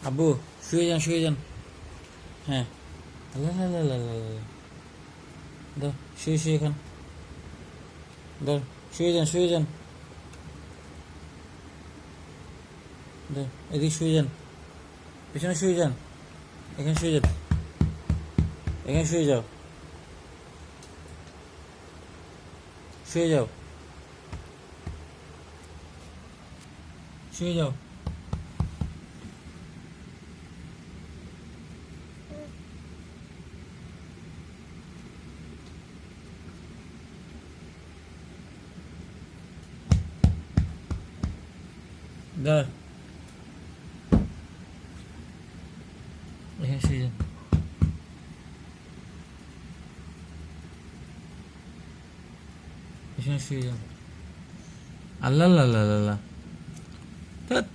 আব্বু শুয়ে যান, শুয়ে যান। হ্যাঁ, আল্লাহ আল্লাহ আল্লাহ আল্লাহ। দাও, শুয়ে শুয়ে খান। দাও, শুয়ে যান, শুয়ে যান। দাও, এদিকে শুয়ে যান, পেছনে শুয়ে যান, এখানে শুয়ে যান, এখানে শুয়ে যাও, শুয়ে যাও, শুয়ে যাও। দাও, এখানে শুয়ে যান, এখানে শুয়ে যান। আল্লাহ আল্লাহ আল্লাহ আল্লাহ। ধ্যাৎ।